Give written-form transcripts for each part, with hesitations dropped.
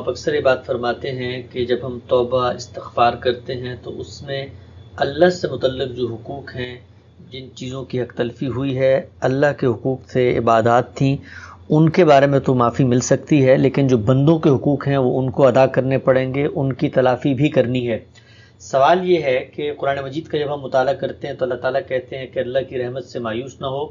آپ اکثر یہ بات فرماتے ہیں کہ جب ہم توبہ استغفار کرتے ہیں تو اس میں اللہ سے متعلق جو حقوق ہیں، جن چیزوں کی حق تلفی ہوئی ہے، اللہ کے حقوق سے عبادات تھیں، ان کے بارے میں تو معافی مل سکتی ہے، لیکن جو بندوں کے حقوق ہیں وہ ان کو ادا کرنے پڑیں گے، ان کی تلافی بھی کرنی ہے۔ سوال یہ ہے کہ قرآن مجید کا جب ہم مطالعہ کرتے ہیں تو اللہ تعالیٰ کہتے ہیں کہ اللہ کی رحمت سے مایوس نہ ہو،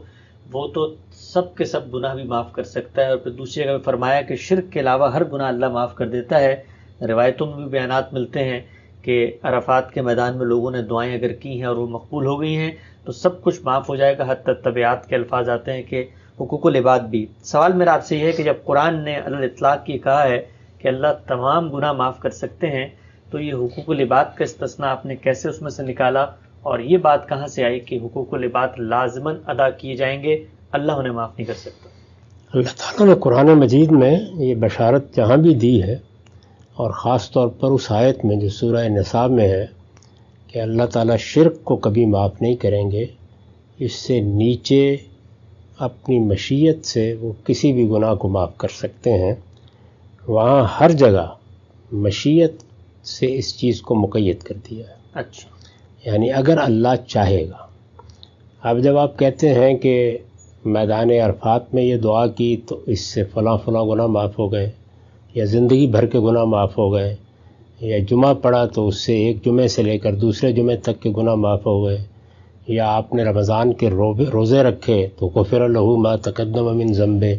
وہ تو سب کے سب گناہ بھی معاف کر سکتا ہے، اور پھر دوسری جگہ میں فرمایا کہ شرک کے علاوہ ہر گناہ اللہ معاف کر دیتا ہے۔ روایتوں میں بھی بیانات ملتے ہیں کہ عرفات کے میدان میں لوگوں نے دعائیں اگر کی ہیں اور وہ مقبول ہو گئی ہیں تو سب کچھ معاف ہو جائے گا، حتی طبیعت کے الفاظ آتے ہیں کہ حقوق العباد بھی۔ سوال میرا آپ سے یہ ہے کہ جب قرآن نے علی الاطلاق یہ کہا ہے کہ اللہ تمام گناہ معاف کر سکتے ہیں، تو یہ حقوق العباد کا استثناء آپ نے کیسے اس میں سے نکالا، اور یہ بات کہاں سے آئی کہ حقوق العباد لازماً ادا کیے جائیں گے، اللہ انہیں معاف نہیں کر سکتا؟ اللہ تعالیٰ نے قرآن مجید میں یہ بشارت جہاں بھی دی ہے، اور خاص طور پر اس آیت میں جو سورہ نساء میں ہے کہ اللہ تعالیٰ شرک کو کبھی معاف نہیں کریں گے، اس سے نیچے اپنی مشیت سے وہ کسی بھی گناہ کو معاف کر سکتے ہیں، وہاں ہر جگہ مشیت سے اس چیز کو مقید کر دیا ہے۔ اچھا، یعنی اگر اللہ چاہے گا۔ اب جب آپ کہتے ہیں کہ میدان عرفات میں یہ دعا کی تو اس سے فلاں فلاں گناہ معاف ہو گئے، یا زندگی بھر کے گناہ معاف ہو گئے، یا جمعہ پڑھا تو اس سے ایک جمعے سے لے کر دوسرے جمعے تک کے گناہ معاف ہو گئے، یا آپ نے رمضان کے روزے رکھے تو غفر لہ ما تقدم من ذنبہ،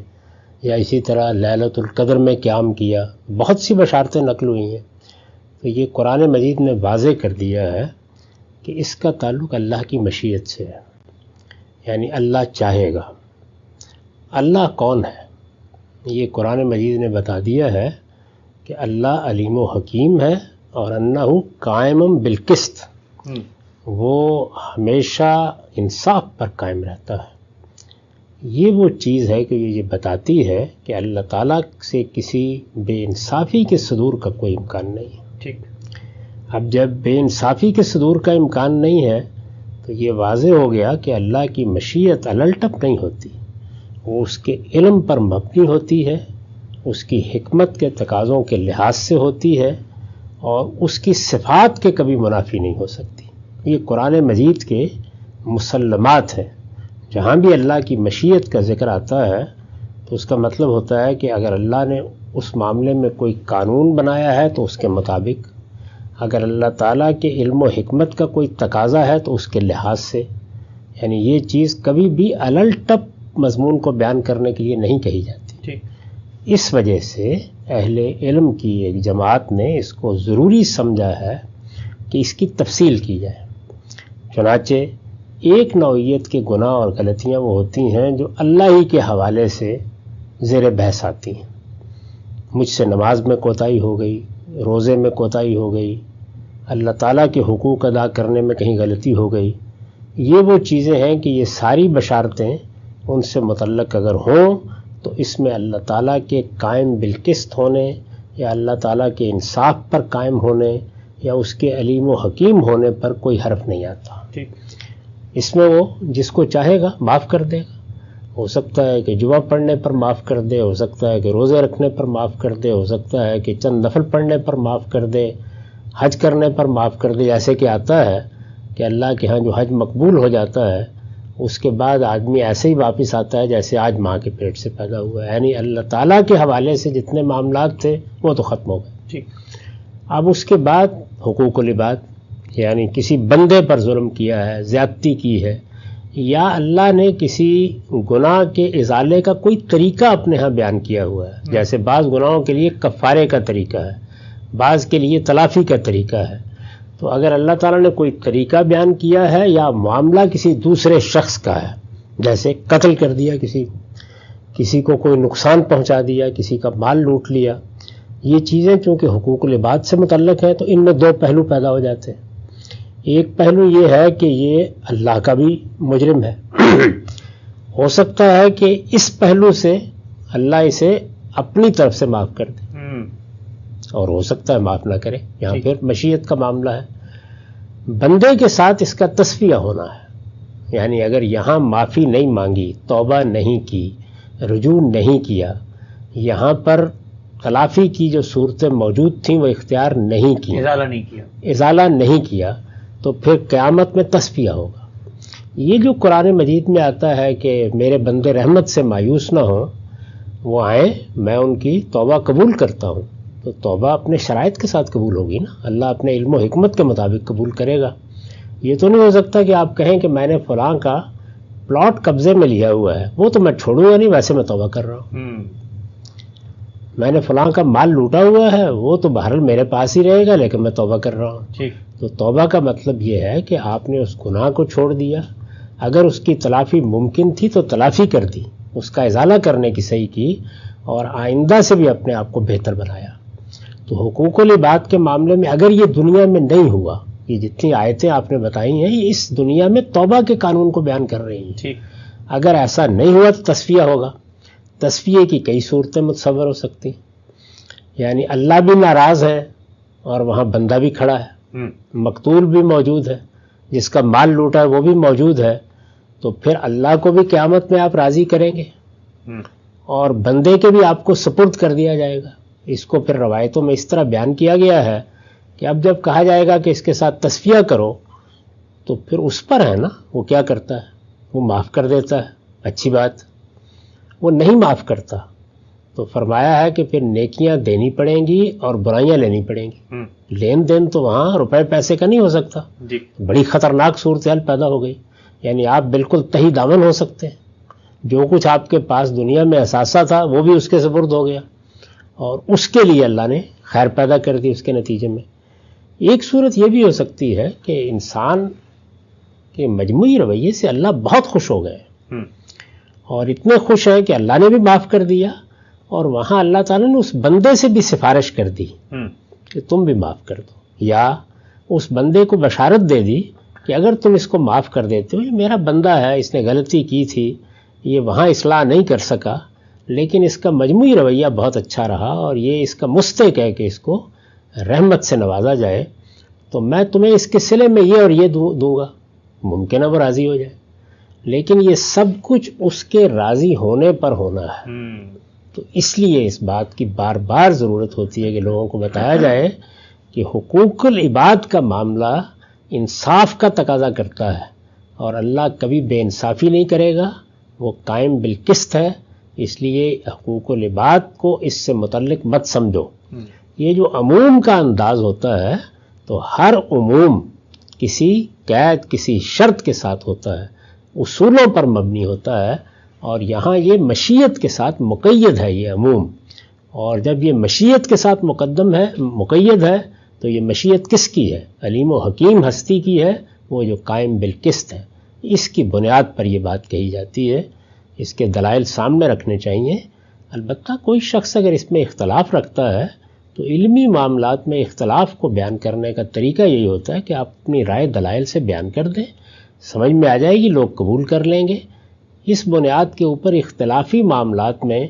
یا اسی طرح لیلۃ القدر میں قیام کیا، بہت سی بشارتیں نقل ہوئی ہیں۔ تو یہ قرآن مجید نے واضح کر دیا ہے کہ اس کا تعلق اللہ کی مشیت سے ہے، یعنی اللہ چاہے گا۔ اللہ کون ہے؟ یہ قرآن مجید نے بتا دیا ہے کہ اللہ علیم و حکیم ہے، اور انہ قائم بالقسط، وہ ہمیشہ انصاف پر قائم رہتا ہے۔ یہ وہ چیز ہے کہ یہ بتاتی ہے کہ اللہ تعالیٰ سے کسی بے انصافی کے صدور کا کوئی امکان نہیں ہے۔ ٹھیک۔ اب جب بے انصافی کے صدور کا امکان نہیں ہے تو یہ واضح ہو گیا کہ اللہ کی مشیت الٹپ نہیں ہوتی، وہ اس کے علم پر مبنی ہوتی ہے، اس کی حکمت کے تقاضوں کے لحاظ سے ہوتی ہے، اور اس کی صفات کے کبھی منافی نہیں ہو سکتی۔ یہ قرآن مجید کے مسلمات ہیں۔ جہاں بھی اللہ کی مشیت کا ذکر آتا ہے تو اس کا مطلب ہوتا ہے کہ اگر اللہ نے اس معاملے میں کوئی قانون بنایا ہے تو اس کے مطابق، اگر اللہ تعالیٰ کے علم و حکمت کا کوئی تقاضا ہے تو اس کے لحاظ سے، یعنی یہ چیز کبھی بھی الٹپ مضمون کو بیان کرنے کے لیے نہیں کہی جاتی۔ ٹھیک۔ اس وجہ سے اہل علم کی ایک جماعت نے اس کو ضروری سمجھا ہے کہ اس کی تفصیل کی جائے۔ چنانچہ ایک نوعیت کے گناہ اور غلطیاں وہ ہوتی ہیں جو اللہ ہی کے حوالے سے زیر بحث آتی ہیں۔ مجھ سے نماز میں کوتاہی ہو گئی، روزے میں کوتاہی ہو گئی، اللہ تعالیٰ کے حقوق ادا کرنے میں کہیں غلطی ہو گئی، یہ وہ چیزیں ہیں کہ یہ ساری بشارتیں ان سے متعلق اگر ہوں تو اس میں اللہ تعالیٰ کے قائم بالقسط ہونے، یا اللہ تعالیٰ کے انصاف پر قائم ہونے، یا اس کے علیم و حکیم ہونے پر کوئی حرف نہیں آتا۔ ٹھیک۔ اس میں وہ جس کو چاہے گا معاف کر دے گا۔ ہو سکتا ہے کہ جمعہ پڑھنے پر معاف کر دے، ہو سکتا ہے کہ روزے رکھنے پر معاف کر دے، ہو سکتا ہے کہ چند نفل پڑھنے پر معاف کر دے، حج کرنے پر معاف کر دے۔ جیسے کہ آتا ہے کہ اللہ کے ہاں جو حج مقبول ہو جاتا ہے اس کے بعد آدمی ایسے ہی واپس آتا ہے جیسے آج ماں کے پیٹ سے پیدا ہوا ہے، یعنی اللہ تعالیٰ کے حوالے سے جتنے معاملات تھے وہ تو ختم ہو گئے۔ ٹھیک۔ اب اس کے بعد حقوق العباد، یعنی کسی بندے پر ظلم کیا ہے، زیادتی کی ہے، یا اللہ نے کسی گناہ کے ازالے کا کوئی طریقہ اپنے ہاں بیان کیا ہوا ہے، جیسے بعض گناہوں کے لیے کفارے کا طریقہ ہے، بعض کے لیے تلافی کا طریقہ ہے۔ تو اگر اللہ تعالیٰ نے کوئی طریقہ بیان کیا ہے یا معاملہ کسی دوسرے شخص کا ہے، جیسے قتل کر دیا کسی کو کوئی نقصان پہنچا دیا، کسی کا مال لوٹ لیا، یہ چیزیں چونکہ حقوق العباد سے متعلق ہیں تو ان میں دو پہلو پیدا ہو جاتے ہیں۔ ایک پہلو یہ ہے کہ یہ اللہ کا بھی مجرم ہے، ہو سکتا ہے کہ اس پہلو سے اللہ اسے اپنی طرف سے معاف کر دے، اور ہو سکتا ہے معاف نہ کرے، یہاں پھر مشیت کا معاملہ ہے۔ بندے کے ساتھ اس کا تصفیہ ہونا ہے، یعنی اگر یہاں معافی نہیں مانگی، توبہ نہیں کی، رجوع نہیں کیا، یہاں پر تلافی کی جو صورتیں موجود تھیں وہ اختیار نہیں کی، ازالہ نہیں کیا، تو پھر قیامت میں تصفیہ ہوگا۔ یہ جو قرآن مجید میں آتا ہے کہ میرے بندے رحمت سے مایوس نہ ہوں، وہ آئیں میں ان کی توبہ قبول کرتا ہوں، تو توبہ اپنے شرائط کے ساتھ قبول ہوگی نا، اللہ اپنے علم و حکمت کے مطابق قبول کرے گا۔ یہ تو نہیں ہو سکتا کہ آپ کہیں کہ میں نے فلاں کا پلاٹ قبضے میں لیا ہوا ہے، وہ تو میں چھوڑوں گا نہیں، ویسے میں توبہ کر رہا ہوں۔ میں نے فلاں کا مال لوٹا ہوا ہے، وہ تو بہرحال میرے پاس ہی رہے گا، لیکن میں توبہ کر رہا ہوں۔ تو توبہ کا مطلب یہ ہے کہ آپ نے اس گناہ کو چھوڑ دیا، اگر اس کی تلافی ممکن تھی تو تلافی کر دی، اس کا ازالہ کرنے کی صحیح کی، اور آئندہ سے بھی اپنے آپ کو بہتر بنایا۔ تو حقوق العباد کے معاملے میں اگر یہ دنیا میں نہیں ہوا، یہ جتنی آیتیں آپ نے بتائی ہیں یہ اس دنیا میں توبہ کے قانون کو بیان کر رہی ہیں، اگر ایسا نہیں ہوا تو تصفیہ ہوگا۔ تصفیے کی کئی صورتیں متصور ہو سکتی، یعنی اللہ بھی ناراض ہے اور وہاں بندہ بھی کھڑا ہے، مقتول بھی موجود ہے، جس کا مال لوٹا ہے وہ بھی موجود ہے، تو پھر اللہ کو بھی قیامت میں آپ راضی کریں گے اور بندے کے بھی آپ کو سپرد کر دیا جائے گا۔ اس کو پھر روایتوں میں اس طرح بیان کیا گیا ہے کہ اب جب کہا جائے گا کہ اس کے ساتھ تصفیہ کرو، تو پھر اس پر ہے نا، وہ کیا کرتا ہے، وہ معاف کر دیتا ہے، اچھی بات۔ وہ نہیں معاف کرتا تو فرمایا ہے کہ پھر نیکیاں دینی پڑیں گی اور برائیاں لینی پڑیں گی۔ لین دین تو وہاں روپے پیسے کا نہیں ہو سکتا، بڑی خطرناک صورتحال پیدا ہو گئی، یعنی آپ بالکل تہی دامن ہو سکتے ہیں، جو کچھ آپ کے پاس دنیا میں اثاثہ تھا وہ بھی اس کے سپرد ہو گیا، اور اس کے لیے اللہ نے خیر پیدا کر دی۔ اس کے نتیجے میں ایک صورت یہ بھی ہو سکتی ہے کہ انسان کے مجموعی رویے سے اللہ بہت خوش ہو گئے، اور اتنے خوش ہیں کہ اللہ نے بھی معاف کر دیا، اور وہاں اللہ تعالیٰ نے اس بندے سے بھی سفارش کر دی کہ تم بھی معاف کر دو، یا اس بندے کو بشارت دے دی کہ اگر تم اس کو معاف کر دیتے ہو، یہ میرا بندہ ہے، اس نے غلطی کی تھی، یہ وہاں اصلاح نہیں کر سکا، لیکن اس کا مجموعی رویہ بہت اچھا رہا، اور یہ اس کا مستحق ہے کہ اس کو رحمت سے نوازا جائے، تو میں تمہیں اس کے صلے میں یہ اور یہ دوں گا، ممکن ہے وہ راضی ہو جائے، لیکن یہ سب کچھ اس کے راضی ہونے پر ہونا ہے۔ تو اس لیے اس بات کی بار بار ضرورت ہوتی ہے کہ لوگوں کو بتایا جائے کہ حقوق العباد کا معاملہ انصاف کا تقاضا کرتا ہے، اور اللہ کبھی بے انصافی نہیں کرے گا، وہ قائم بالقسط ہے، اس لیے حقوق العباد کو اس سے متعلق مت سمجھو۔ یہ جو عموم کا انداز ہوتا ہے تو ہر عموم کسی قید، کسی شرط کے ساتھ ہوتا ہے، اصولوں پر مبنی ہوتا ہے، اور یہاں یہ مشیت کے ساتھ مقید ہے یہ عموم، اور جب یہ مشیت کے ساتھ مقید ہے تو یہ مشیت کس کی ہے؟ علیم و حکیم ہستی کی ہے، وہ جو قائم بالقسط ہے۔ اس کی بنیاد پر یہ بات کہی جاتی ہے، اس کے دلائل سامنے رکھنے چاہیے۔ البتہ کوئی شخص اگر اس میں اختلاف رکھتا ہے تو علمی معاملات میں اختلاف کو بیان کرنے کا طریقہ یہی ہوتا ہے کہ آپ اپنی رائے دلائل سے بیان کر دیں، سمجھ میں آ جائے گی، لوگ قبول کر لیں گے۔ اس بنیاد کے اوپر اختلافی معاملات میں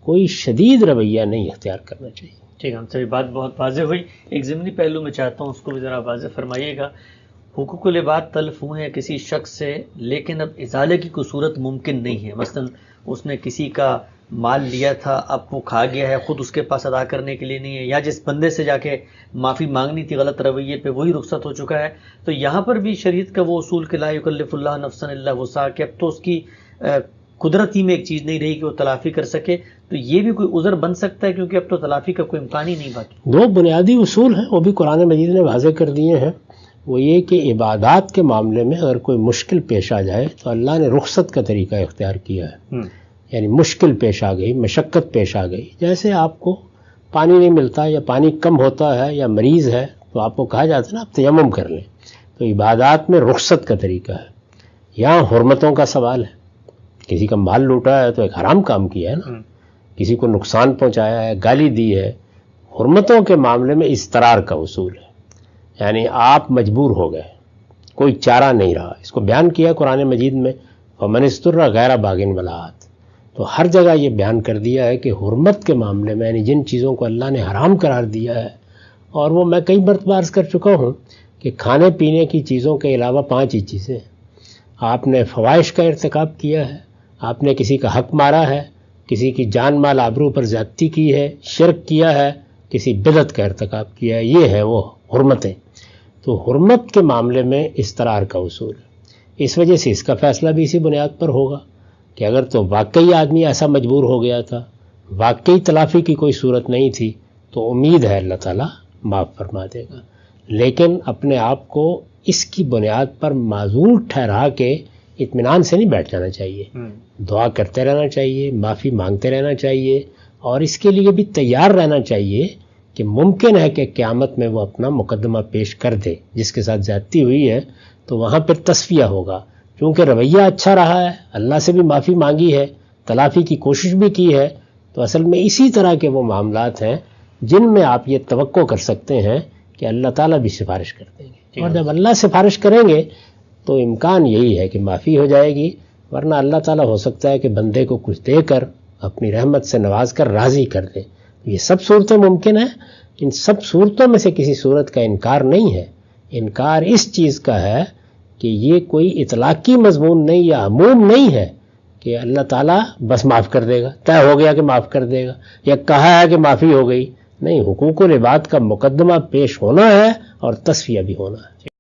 کوئی شدید رویہ نہیں اختیار کرنا چاہیے۔ ٹھیک ہے، ہم سبھی بات بہت واضح ہوئی۔ ایک ضمنی پہلو میں چاہتا ہوں اس کو بھی ذرا واضح فرمائیے گا۔ حقوق العباد تلف ہوئے ہیں کسی شخص سے، لیکن اب ازالے کی کوئی صورت ممکن نہیں ہے، مثلا اس نے کسی کا مال لیا تھا، اب وہ کھا گیا ہے، خود اس کے پاس ادا کرنے کے لیے نہیں ہے، یا جس بندے سے جا کے معافی مانگنی تھی غلط رویے پہ وہی رخصت ہو چکا ہے، تو یہاں پر بھی شریعت کا وہ اصول کہ لا یکلف اللہ نفسا الا وسعہا، کہ اب تو اس کی قدرتی میں ایک چیز نہیں رہی کہ وہ تلافی کر سکے، تو یہ بھی کوئی عذر بن سکتا ہے کیونکہ اب تو تلافی کا کوئی امکان ہی نہیں باقی۔ دو بنیادی اصول ہیں، وہ بھی قرآن مجید نے واضح کر دیے ہیں، وہ یہ کہ عبادات کے معاملے میں اگر کوئی مشکل پیش آ جائے تو اللہ نے رخصت کا طریقہ اختیار کیا ہے، یعنی مشکل پیش آ گئی، مشقت پیش آ گئی، جیسے آپ کو پانی نہیں ملتا یا پانی کم ہوتا ہے یا مریض ہے تو آپ کو کہا جاتا ہے نا آپ تیمم کر لیں، تو عبادات میں رخصت کا طریقہ ہے۔ یہاں حرمتوں کا سوال ہے، کسی کا مال لوٹا ہے تو ایک حرام کام کیا ہے نا، کسی کو نقصان پہنچایا ہے، گالی دی ہے۔ حرمتوں کے معاملے میں اضطرار کا اصول ہے، یعنی آپ مجبور ہو گئے، کوئی چارہ نہیں رہا، اس کو بیان کیا قرآن مجید میں فمن اضطر غیر باغ ولا عاد، تو ہر جگہ یہ بیان کر دیا ہے کہ حرمت کے معاملے میں یعنی جن چیزوں کو اللہ نے حرام قرار دیا ہے، اور وہ میں کئی مرتبہ عرض کر چکا ہوں کہ کھانے پینے کی چیزوں کے علاوہ 5 ہی چیزیں، آپ نے فواحش کا ارتکاب کیا ہے، آپ نے کسی کا حق مارا ہے، کسی کی جان مال آبرو پر زیادتی کی ہے، شرک کیا ہے، کسی بدعت کا ارتکاب کیا ہے، یہ ہے وہ حرمتیں۔ تو حرمت کے معاملے میں استرار کا اصول ہے، اس وجہ سے اس کا فیصلہ بھی اسی بنیاد پر ہوگا کہ اگر تو واقعی آدمی ایسا مجبور ہو گیا تھا، واقعی تلافی کی کوئی صورت نہیں تھی، تو امید ہے اللہ تعالیٰ معاف فرما دے گا۔ لیکن اپنے آپ کو اس کی بنیاد پر معذور ٹھہرا کے اطمینان سے نہیں بیٹھ جانا چاہیے، دعا کرتے رہنا چاہیے، معافی مانگتے رہنا چاہیے، اور اس کے لیے بھی تیار رہنا چاہیے کہ ممکن ہے کہ قیامت میں وہ اپنا مقدمہ پیش کر دے، جس کے ساتھ زیادتی ہوئی ہے تو وہاں پھر تصفیہ ہوگا، چونکہ رویہ اچھا رہا ہے، اللہ سے بھی معافی مانگی ہے، تلافی کی کوشش بھی کی ہے، تو اصل میں اسی طرح کے وہ معاملات ہیں جن میں آپ یہ توقع کر سکتے ہیں کہ اللہ تعالیٰ بھی سفارش کر دیں گے، اور جب اللہ سفارش کریں گے تو امکان یہی ہے کہ معافی ہو جائے گی، ورنہ اللہ تعالیٰ ہو سکتا ہے کہ بندے کو کچھ دے کر اپنی رحمت سے نواز کر راضی کر دے۔ یہ سب صورتیں ممکن ہیں، ان سب صورتوں میں سے کسی صورت کا انکار نہیں ہے۔ انکار اس چیز کا ہے کہ یہ کوئی اطلاقی مضمون نہیں یا عموم نہیں ہے کہ اللہ تعالیٰ بس معاف کر دے گا، طے ہو گیا کہ معاف کر دے گا، یا کہا ہے کہ معافی ہو گئی۔ نہیں، حقوق العباد کا مقدمہ پیش ہونا ہے اور تصفیہ بھی ہونا ہے۔